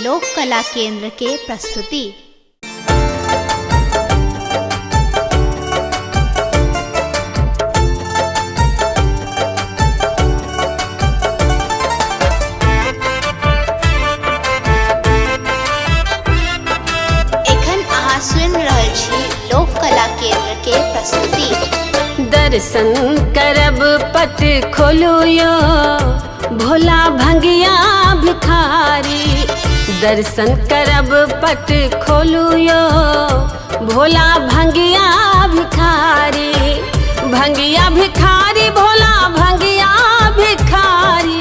लोक कला केंद्र के प्रस्तुति। एखन अहाँ सुनि रहल छी लोक कला केंद्र के प्रस्तुति। दर्शन करब पट खोलू यो भोला भंगिया भिखारी। दर्शन करब पट खोलू यो भोला भंगिया भिखारी। भंगिया भिखारी भोला भंगिया भिखारी।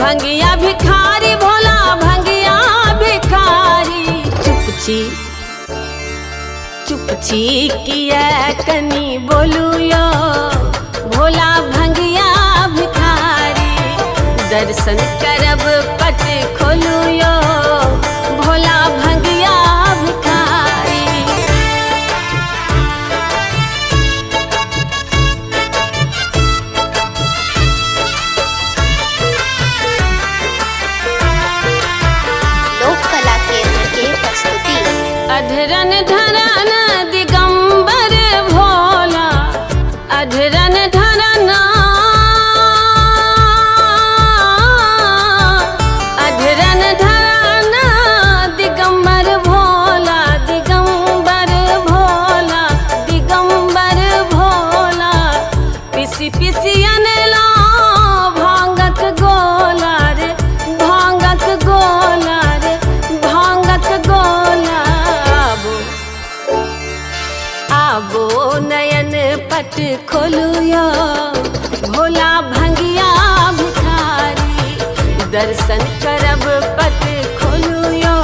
भंगिया भिखारी भोला भंगिया भिखारी। चुपची किया कनी बोलू यो भोला भंगिया भिखारी। दर्शन करब पट खोलू यो भोला भंगिया भिखारी। लोक कला केंद्र के प्रस्तुति। अधरन धरन दिगंबर भोला। अधरन धरन अधरन धरन दिगंबर भोला। दिगंबर भोला दिगंबर भोला। पिसी पिसी अनला भांगक गोला रे भांगक गोला रे भांगक गोला। आबो नयन पट खोलू यो भोला भंगिया भिखारी। दर्शन करब पट खोलू यो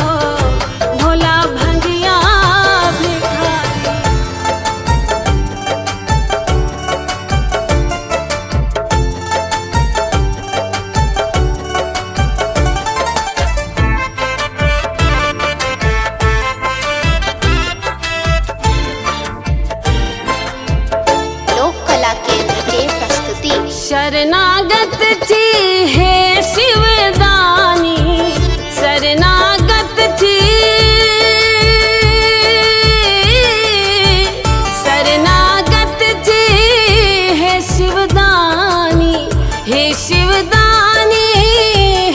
भोला भंगिया भिखारी। लोक कला केंद्र के प्रस्तुति। शरणागत छी हे शिवदानी। शरणागत छी शरणागत छी हे शिवदानी। हे शिवदानी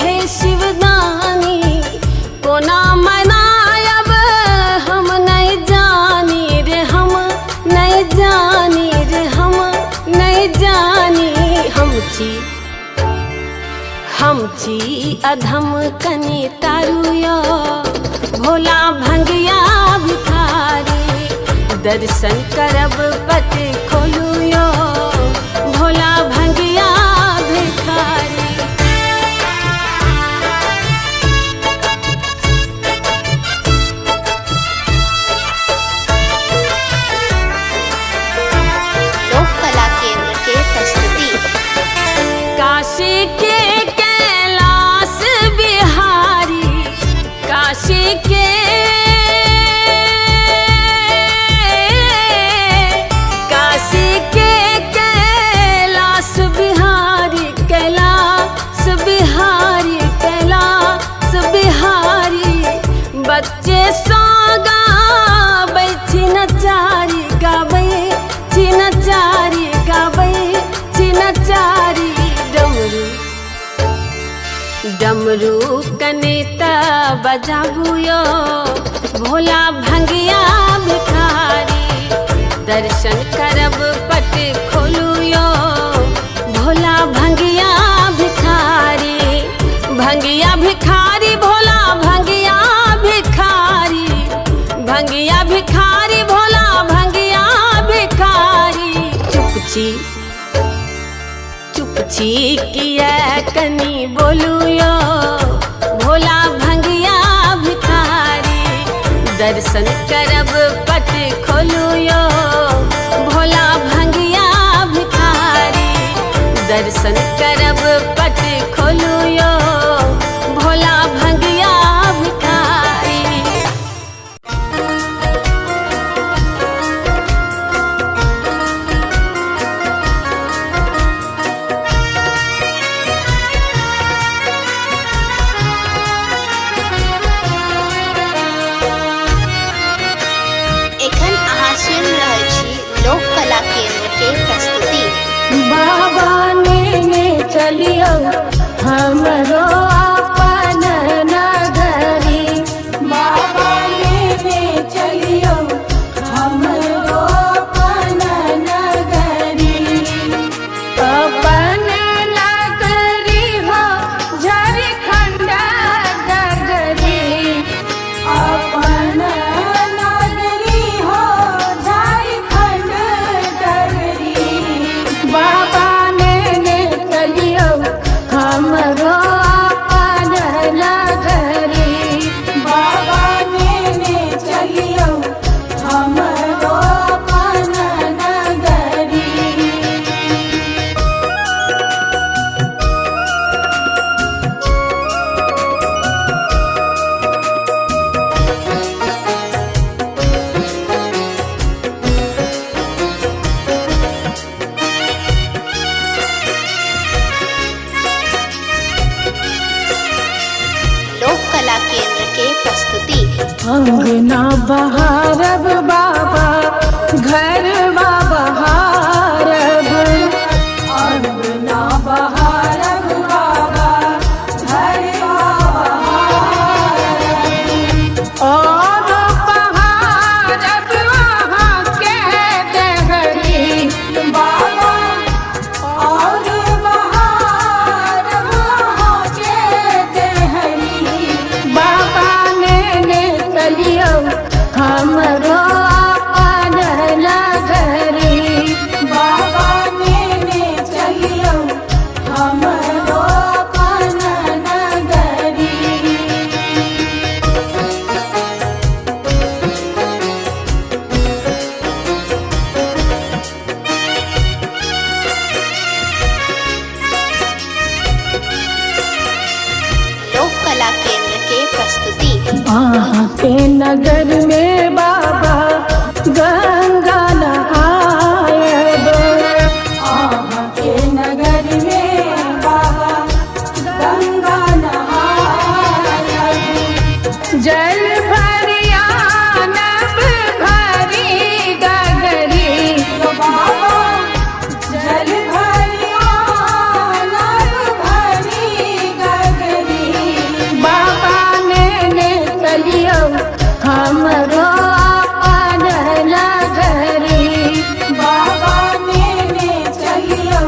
हे शिवदानी। कोना मनायब हम नहीं जानी रे हम नहीं जानी रे हम नहीं जानी। हम छी अधम कनी तारू यो भोला भंगिया भिखारी। दर्शन करब पट खोलू यो भोला भंगिया भिखारी। लोक कला केंद्र के प्रस्तुति। काशी के कैलाश बिहारी। काशी के काशी के कैलाश बिहारी। कैलाश बिहारी कैलाश बिहारी। बच्चे सोगा बैठी नचारी गाबै छी नचारी गाबै छी नचारी। डमरू कनेता बजाबू यो भोला भंगिया भिखारी। दर्शन करब पट खोलू यो भोला भंगिया भिखारी। भंगिया भिखारी भोला भंगिया भिखारी। भंगिया भिखारी भोला भंगिया भिखारी। चुपची किया कनी बोलू यो भोला भंगिया भिखारी। दर्शन करब पट खोलू यो भोला भंगिया भिखारी। दर्शन करब पट खोलू यो भोला भंगिया भिखारी। हमरो अपन नगरी। बाबा लेने चलियो हमरो अपन नगरी। अपन नगरी हो झारखंड नगरी। अपन नगरी हो झारखंड नगरी। बाबा लेने चलियो हमरो अपन नगरी। बाबा लेने चलियो हमरो अपन नगरी। लोक कला केंद्र के प्रस्तुति। अंगना बहारब बाबा घरवा बहारब। अंगना बहारब बाबा घरवा बहारब। और बहारब वहाँ के देहरी। बाबा और बहारब वहाँ के देहरी। बाबा लेने चलियो हमरो अपन नगरी। बाबा लेने चलियो हमरो अपन नगरी। लोक कला केंद्र के प्रस्तुति। के नगर में बाबा गंगा नहायब। के नगर में बाबा गंगा नहायब। जल भरियानब भरी गगरी। बाबा जल भरियानब भरी गगरी। बाबा लेने चलियो हमरो अपन नगरी। बाबा लेने चलियो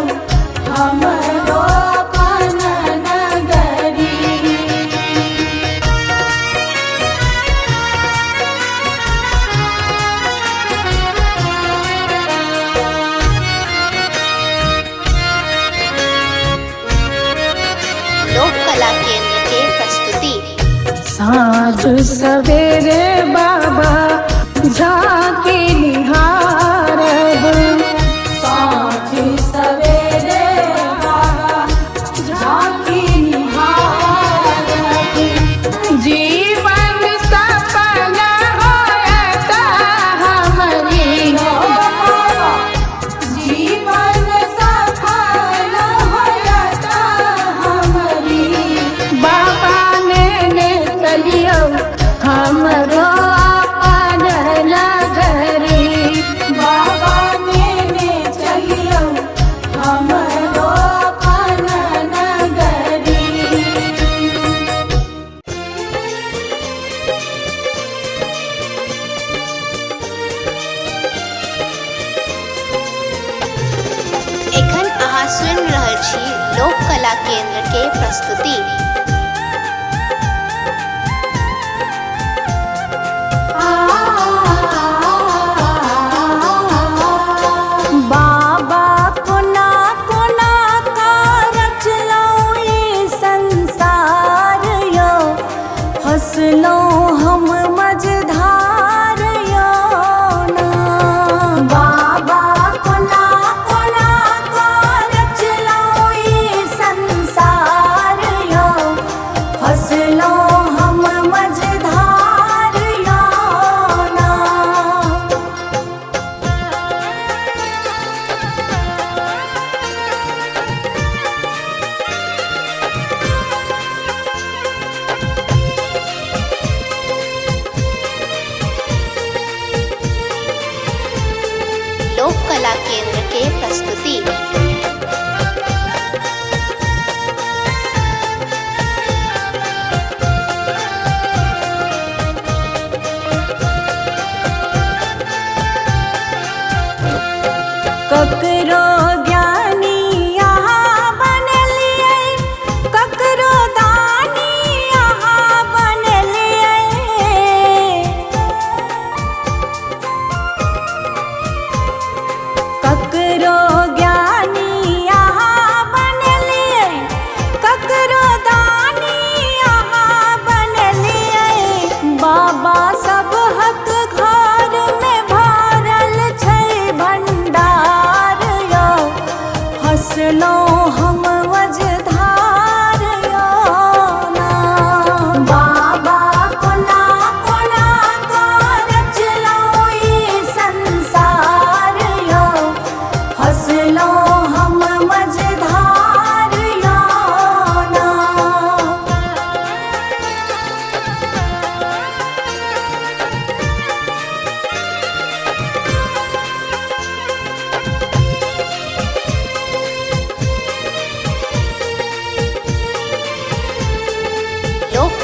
हमरो अपन नगरी। लोक कला केंद्र के प्रस्तुति। साँझ सवेरे बाबा झांकी निहारब। साँझ सवेरे बाबा झांकी निहारब। जीवन सफल होयत हमरी। जीवन सफल होयत हमरी। बाबा लेने चलियो हमरो अपन नगरी।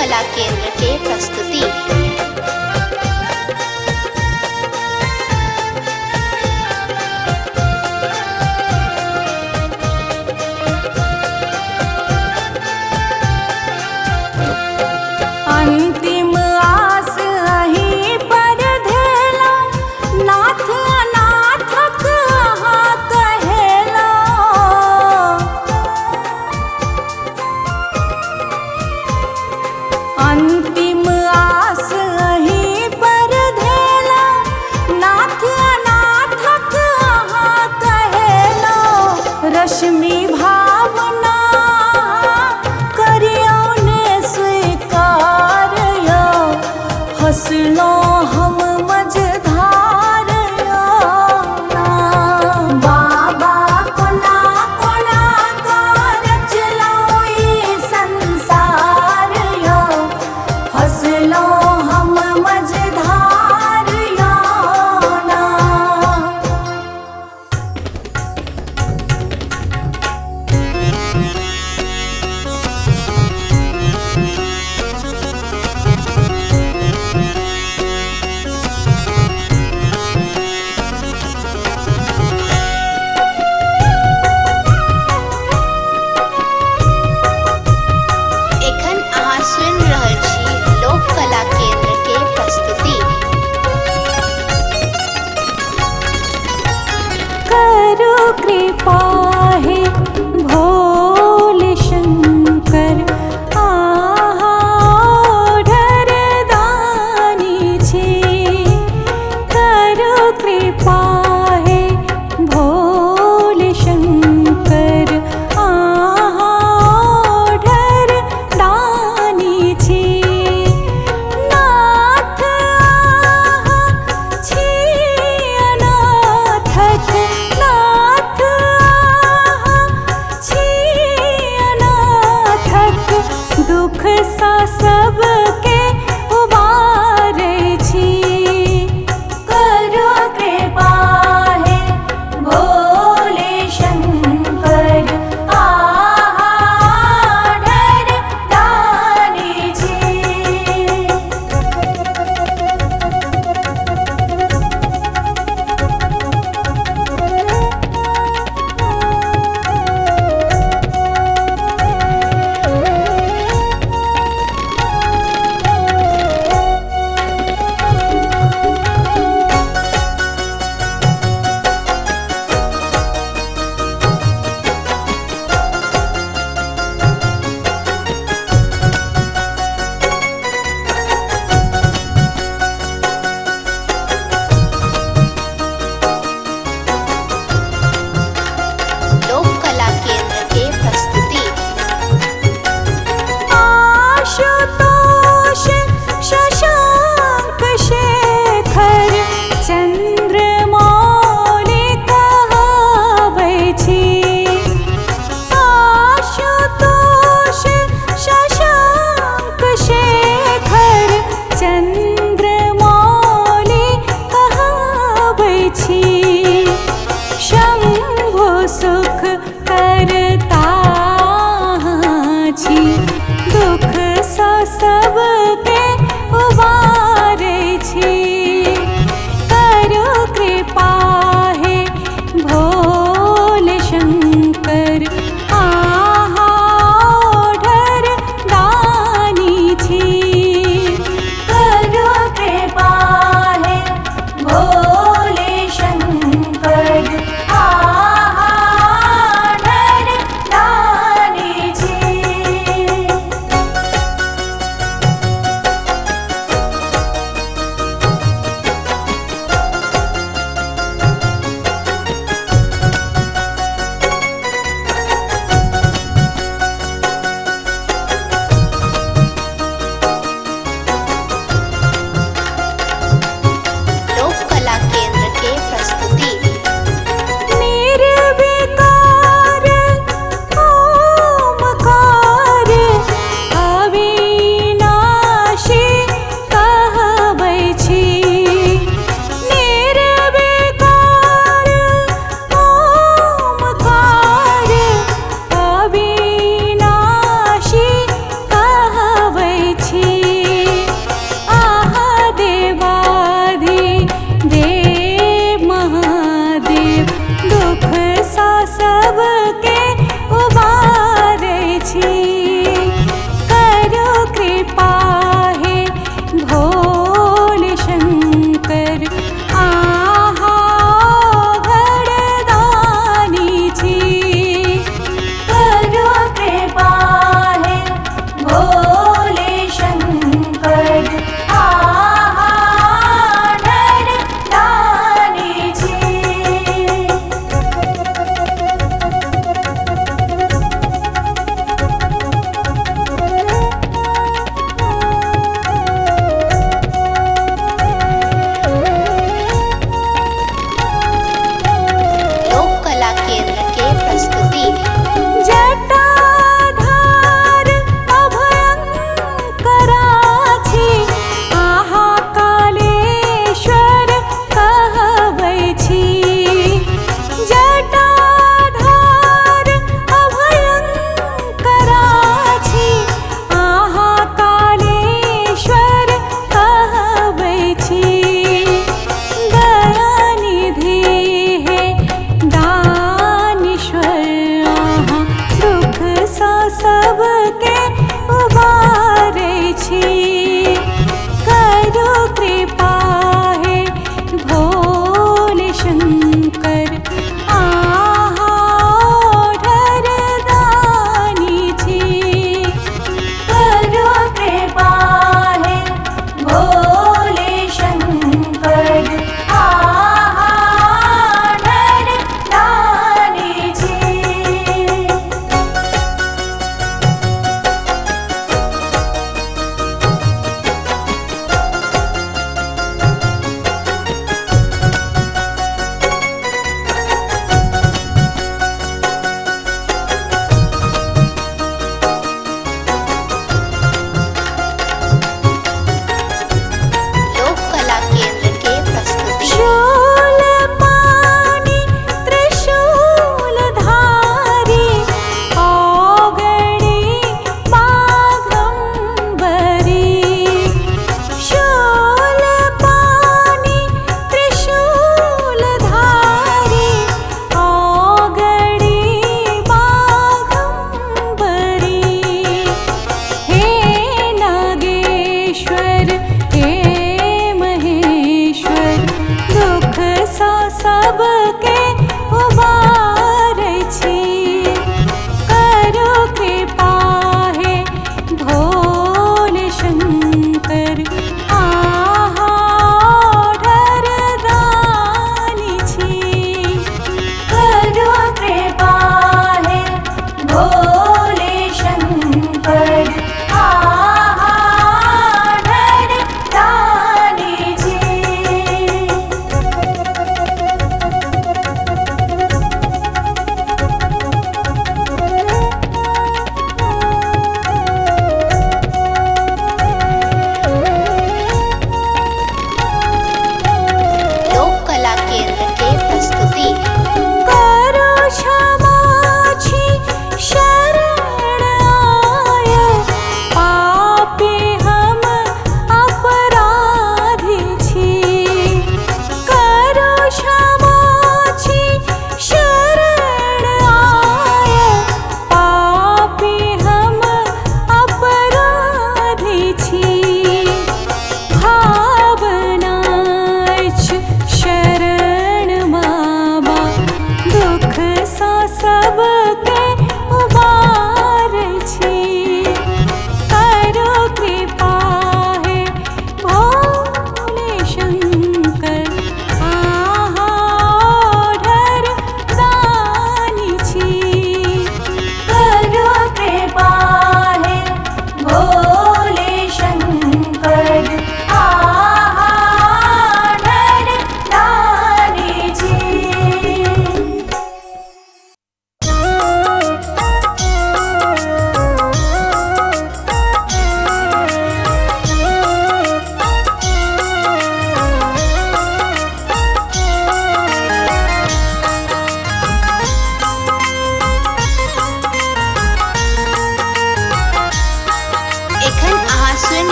कला केंद्र के प्रस्तुति। अंतिम आस अहीं पर धेला, नाथ अनाथक अहाँ कहेला। अंतिम आस अहीं पर धेला, नाथ अनाथक अहाँ कहेला। रश्मि भावना करियौने स्वीकार यो, हंसलो हम मझधार यो ना। बाबा कोना कोना का रचलो ई संसार यो, हंसलो हम मझधार यो ना। एखन अहाँ सुनि रहल छी लोक कला केंद्र के प्रस्तुति। करो कृपा हे भोले शंकर, आहा ओढ़र दानी छी। करो कृपा हे भोले शंकर, आहा ओढ़र दानी छी। नाथ आहा छी अनाथक, नाथ आहा छी अनाथक। दुख सा सबके उबारै छी। करो कृपा हे भोले शंकर, आहा ओढ़र दानी छी। लोक कला केंद्र के प्रस्तुति। आशुतोष शशांक शेखर, चंद्रमौली कहाबै छी। आशुतोष शशांक शेखर, चंद्रमौली कहाबै छी। शंभु सुख करता छी, दुख सा सबके उबारै छी। करो कृपा हे भोले शंकर, आहा ओढ़र दानी छी। करो कृपा हे भोले शंकर, आहा ओढ़र दानी छी।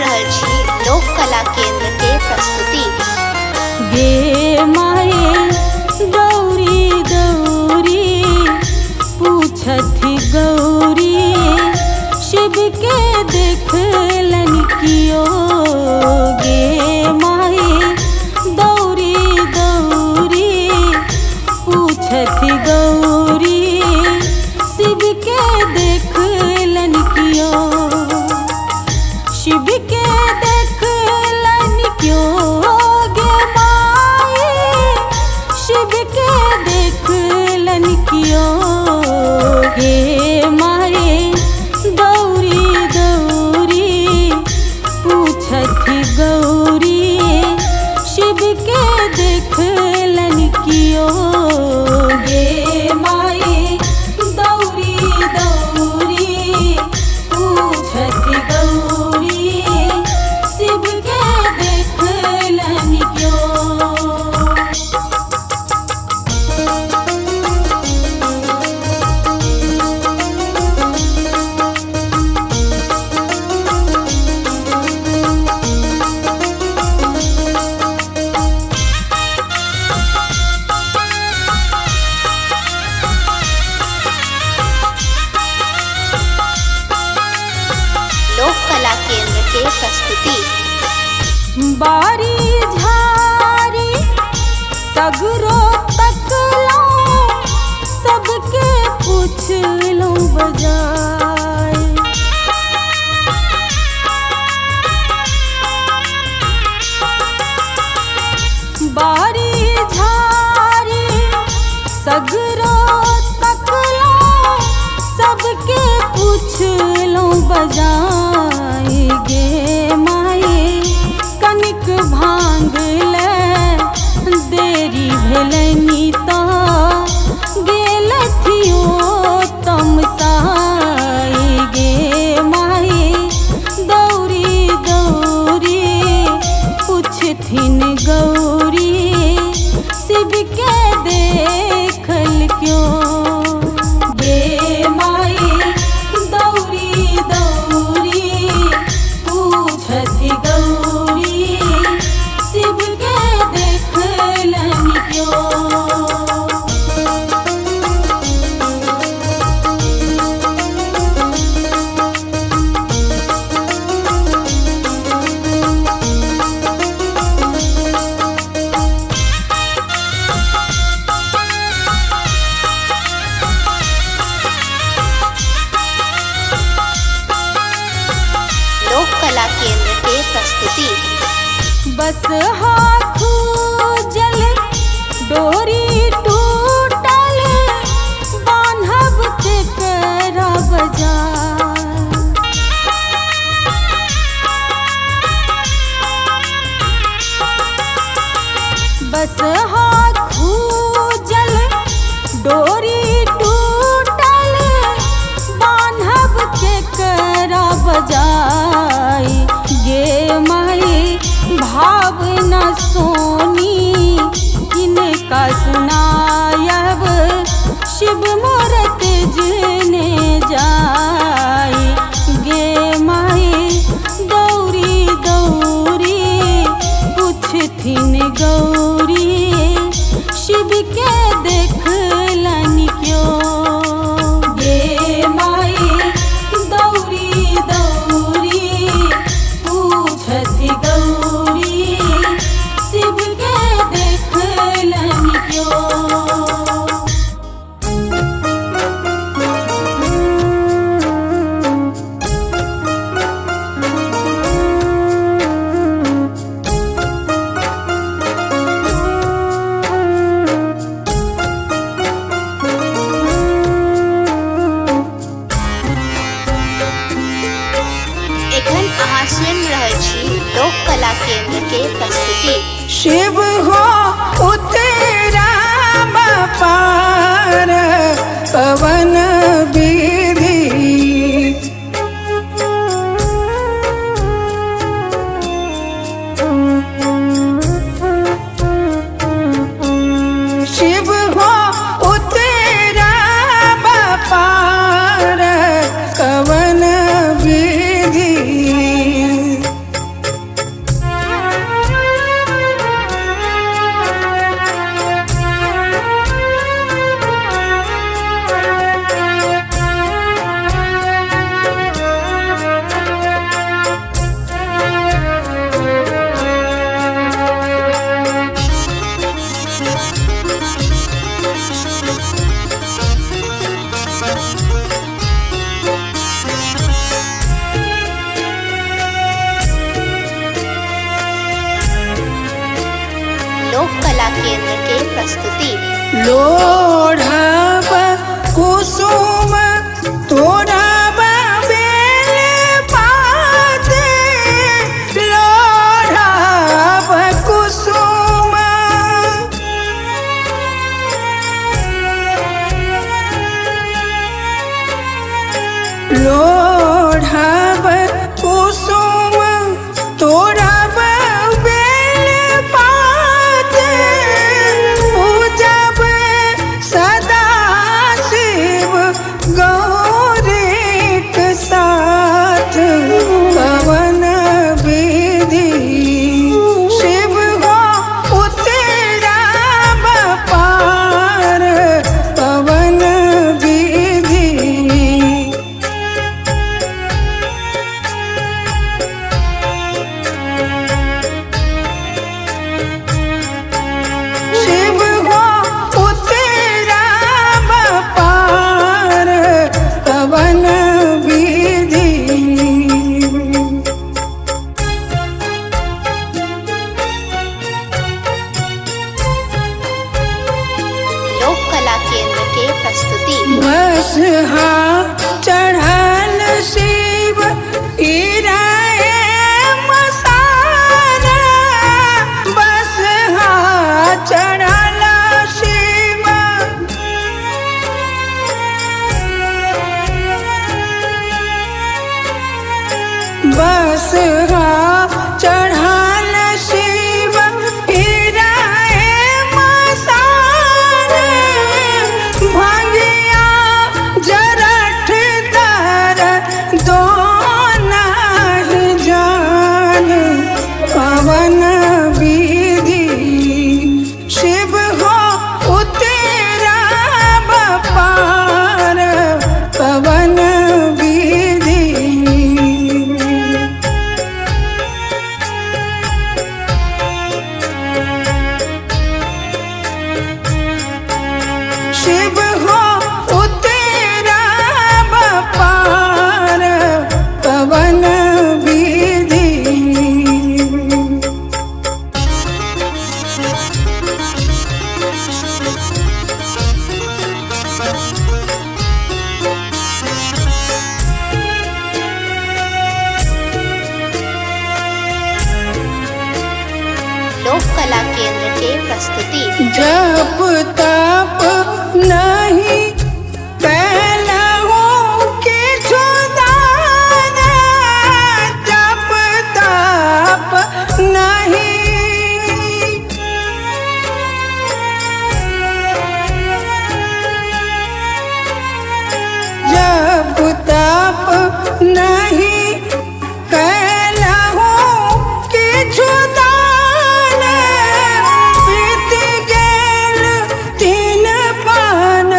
रहल छी लोक कला केंद्र के प्रस्तुति। गे माए गौरी गौरी पूछथि गौरी शिव के देखलन कियो। गे माए गौरी गौरी पूछथि गौरी शिव के देखलन कियो। शिव के देखलन क्यों गे माए शिव के देखलन क्यों। गे माए गौरी गौरी पूछथि गौरी शिव के देखलन क्यों। गे माए गौरी गौरी पूछथि गौरी शिव के देखलन क्यों। लोक कला केंद्र के प्रस्तुति। बारी झारी सगरो तकलो सबके पूछलो बजाय। बारी झारी सगरो तकलो सबके पूछलो बजाय। गे माए कनिक भांग ले देरी भेलनि तो गेलथियो तमसाय। गे माए गौरी गौरी पूछथिन गौरी शिव के देखल क्यों। गे माए गौरी गौरी पूछथि गौरी शिव के देखलन क्यों। लोक कला केंद्र के प्रस्तुति। बस हाथू जल डोरी टूटल बान्हब तेकरा बजार। बस हाथू जल डोरी टूटल बान्हब तेकरा बजाय। गे माए भावना सोनी किनका सुनायब शिव मूरत जने जाय। गे माए गौरी गौरी पूछथिन गौरी शिव के देखलन क्यों। गे माए गौरी गौरी पूछथि गौरी शिव के देखलन क्यों। एखन अहाँ सुनि रहल छी लोक कला केंद्र के प्रस्तुति। शिव हो उतरा पार पवन विधि। शिव हो उतरा पार पवन विधि। केंद्र के प्रस्तुति। लोढ़ब कुसुम तोड़ब बेल पात, लोढ़ब कुसुम लोढ़ब कुसुम तोड़ब बेल पात, पूजब सदा शिव गौरीक साथ, पवन विधि शिव हो उतरब पार, पवन विधि शिव हो उतरब पार, पवन विधि लोक कला केंद्र के प्रस्तुति। बस चढ़ल शिव इराए मसारा, बस चढ़ल शिव बस चढ़ल शिव इराए मसारा, भंगिया जरठ दर दोना जान, पवन विधि शिव हो उतरब पार, पवन विधि शिव हो उतरब पार, पवन विधि लोक कला केंद्र के प्रस्तुति। जप तप नहीं कैलहु किछु दान, जप तप नहीं जप तप नहीं कैलहु किछु दान, बीत गेल 3 पान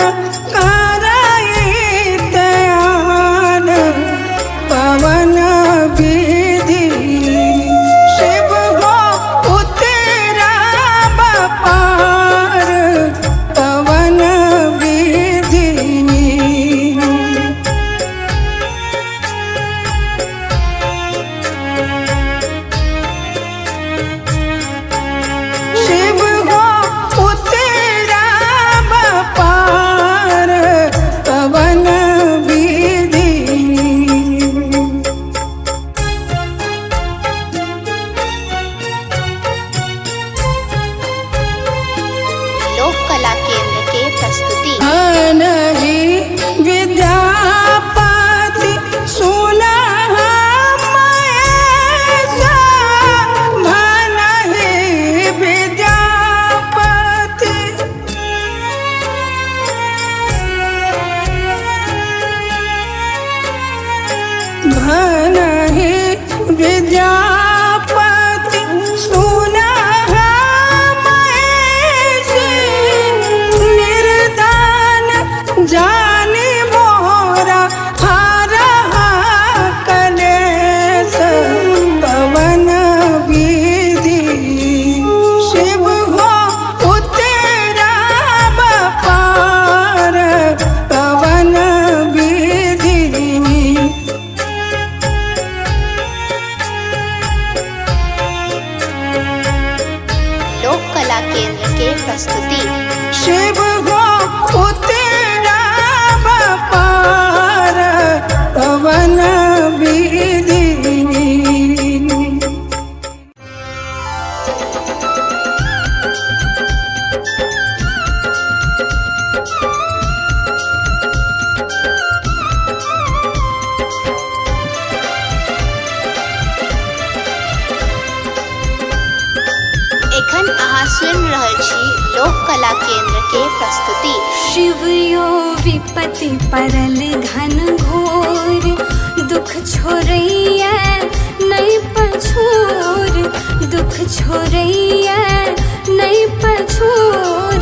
केंद्र के प्रस्तुति। शिव हो उतेरा पार पवन विधि। एखन अहाँ सुनि रहल छी लोक कला केंद्र के प्रस्तुति। शिव यो विपत्ति परल घन घोर, दुख छोड़ैया नहीं पछोर, दुख छोड़ैया नहीं पछोर,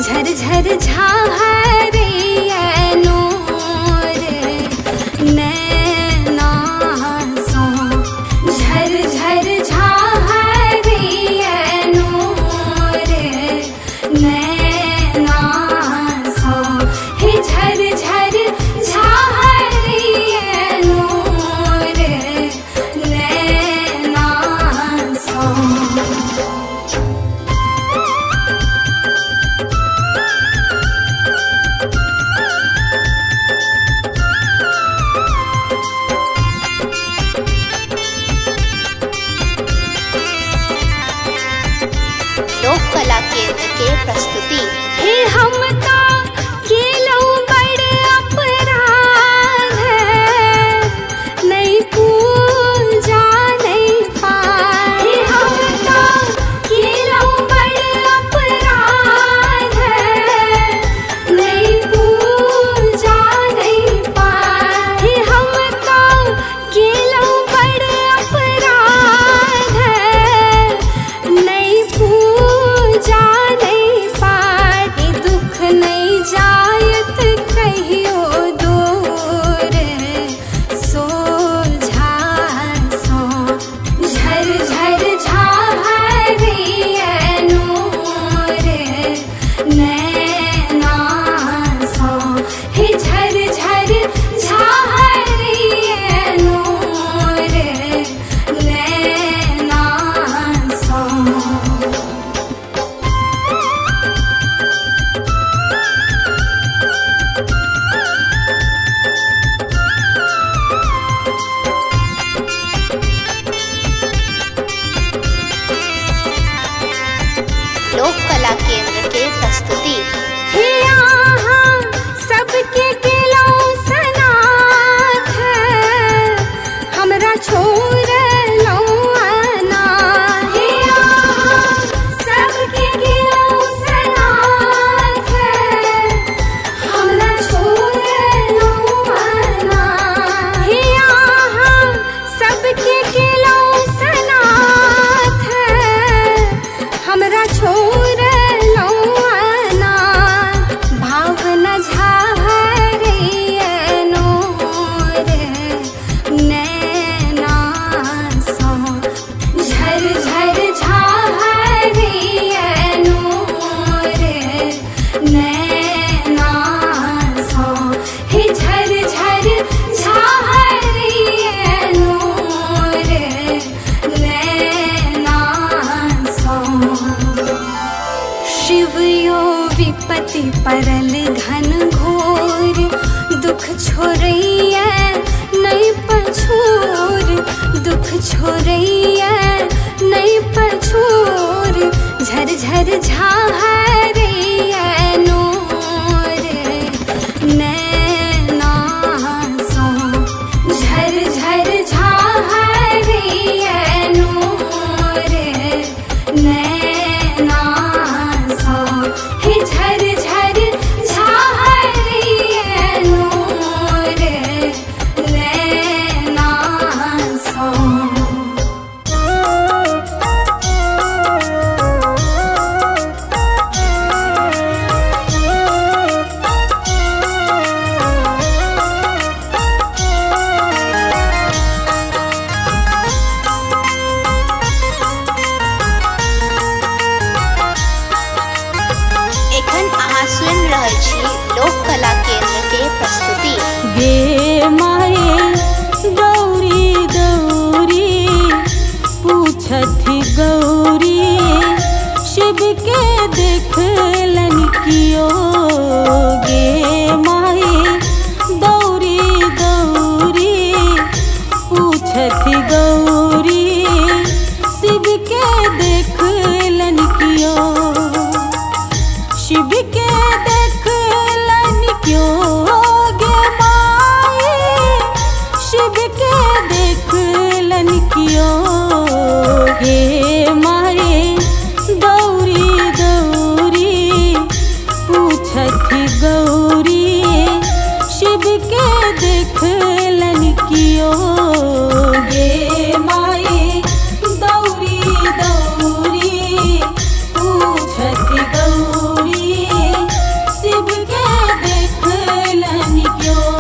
झर झर झाहरैया नोर नैना सो, झर झर झाहरैया नोर नैना सो, हे झर झर झाहरैया नोर नैना सो। लोक कला केंद्र के प्रस्तुति। हे हम का केलऊ बड़ अपराध, नहीं पूजा नहीं पाए। हे हम का केलऊ बड़ अपराध, नहीं पूजा नहीं पाए। हे हम का केलऊ बड़ अपराध, नहीं पूजा नहीं पाए। दुख नहीं जायत कहियो दूर, सोझा सो, झर झर झाहरैया नोर नैना सो, हे झर झर झाहरैया नोर नैना सो। लोक कला केंद्र के प्रस्तुति। हे यहाँ सबके केलऊ सनाथ, हमरा छोड़लऊ अनाथ। हे यहाँ सबके केलऊ सनाथ, हमरा छोड़लऊ अनाथ। हे यहाँ सबके केलऊ सनाथ, हमरा छोड़लऊ अनाथ। भावना झाहरैया नोर नैना सो, झर झर झाहरैया नोर नैना सो, हे झर झर झाहरैया नोर नैना सो। शिव यो विपत्ति परल घन घोर, दुख छोड़ैया नहीं पछोर, दुख छोड़ैया नहीं पछोर, झर झर झाहरैया नोर नैना सो, झर झर झाहरैया नोर नैना सो, हे झर झर झाहरैया नोर नैना सो। एखन अहाँ सुनि रहल छी लोक कला केंद्र के प्रस्तुति। गे माए गौरी गौरी पूछथि गौरी, शिव के गौरी शिव के देखलन कियो, शिव के देखलन क्यों गे माई, शिव के देखलन क्यों गे माई। दौरी दौरी पूछथि गौरी शिव के देखलन क्यों गे माई। दौरी दौरी पूछथि गौरी शिव के देखलन क्यों।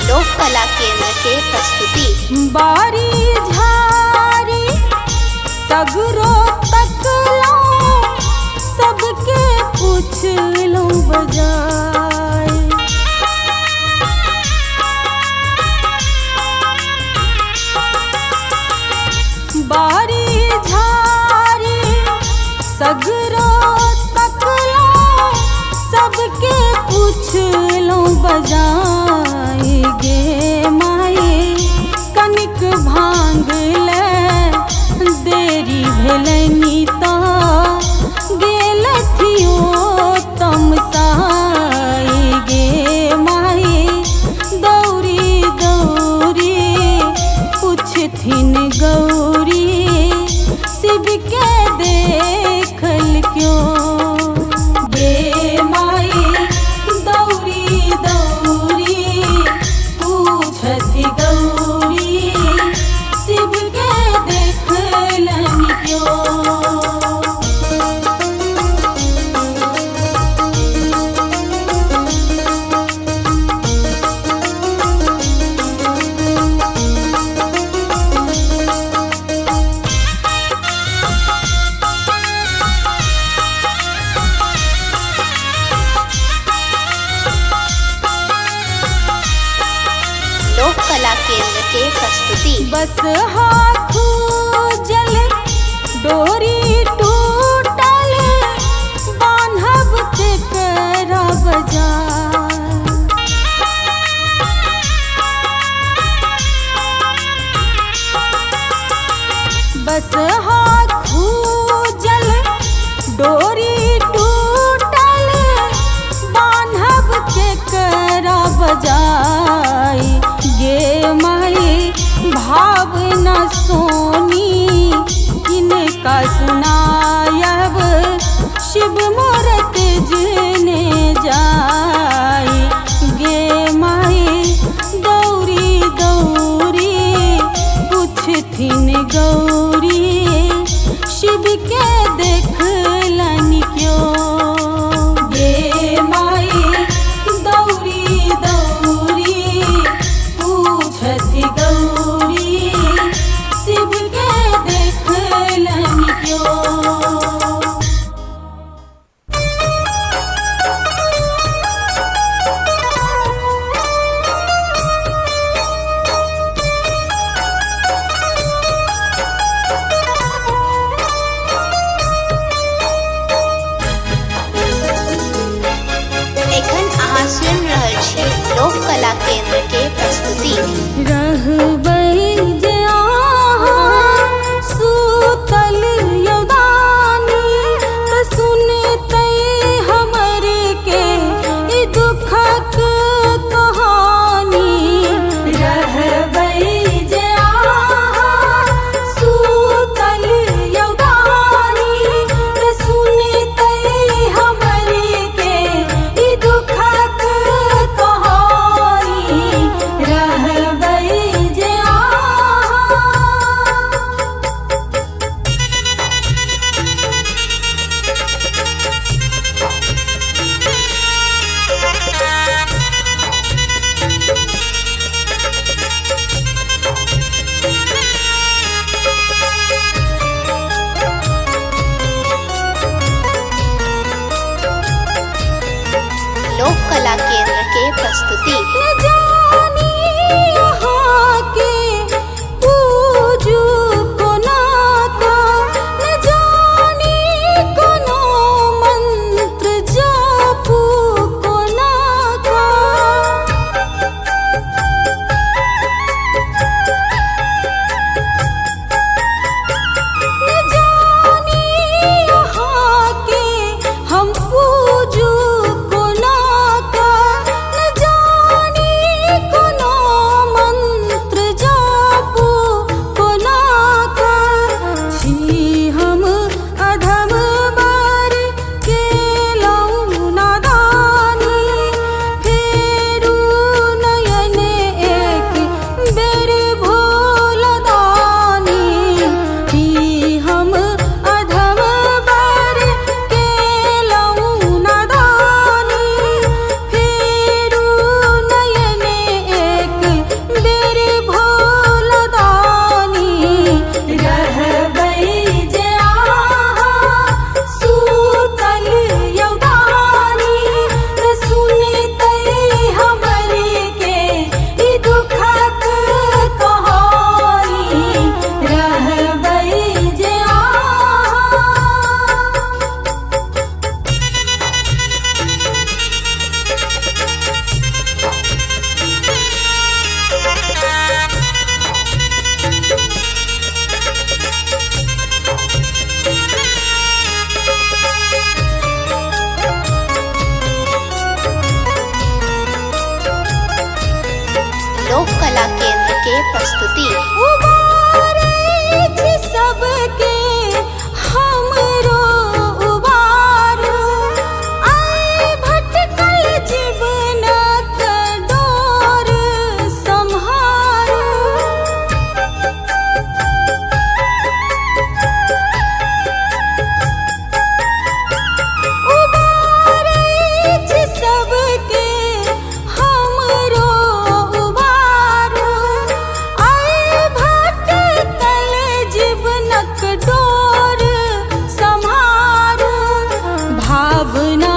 लोक कला केंद्र के प्रस्तुति। बारी झारी सगरो तकलो, सबके पूछलो बजाय। बारी झारी सगरो तकलो, सबके पूछलो बजाय गे माई। कनिक भांग ले देरी भेलनि तो गेलथियो तमसाई गे माई। दौरी दौरी पूछथिन गौरी शिव के देखल क्यों गे माई। दौरी दौरी पूछथि गौरी शिव के देखलन क्यों। लोक कला केंद्र के प्रस्तुति। बस हाथू जल डोरी टूटल, बान्हब तेकरा बजार। बस हाथू जल डोरी टूटल, बान्हब तेकरा बजाय गे माई। भावना सोनी किनका सुनायब, शिव मूरत जने जाय गे माई। दौरी दौरी पूछथिन गौरी शिव के देखलन क्यों गे माई। दौरी दौरी पूछथि गौरी शिव के देखलन क्यों। एखन अहाँ सुनि रहल छी लोक कला केंद्र के प्रस्तुति। रहबै जे अहाँ सूतल यौदानी, त सुनतै हमर के ई दुखक कहानी। रहबै जे अहाँ सूतल यौदानी, त सुनतै हमर के ई दुखक कहानी। रहबै जे कला केंद्र के प्रस्तुति। न जानी यहाँ के पूजू कोना का, न जानी कोनो मंत्र जापू कोना का। न जानी यहाँ के हम पूजू कोना का, न जानी कोनो मंत्र जापू कोना का। छी हम अधम बर केलौं नादानी, फेरू नयन एक बेर भोलदानी। ही हम अधम बर केलौं नादानी, फेरू नयन एक बेर भोलदानी। रहबै जे आहाँ सूतल यौदानी, त सुनतै हमरे के ई दुखक कहानी। रहबै जे आहाँ लोक कला केंद्र के प्रस्तुति। उबारै छी सबके हमरो उबारू, आइ भटकल जीवनक डोर सम्हारू। उबारै छी सबके हमरो उबारू, आइ भटकल जीवनक डोर सम्हारू। भावना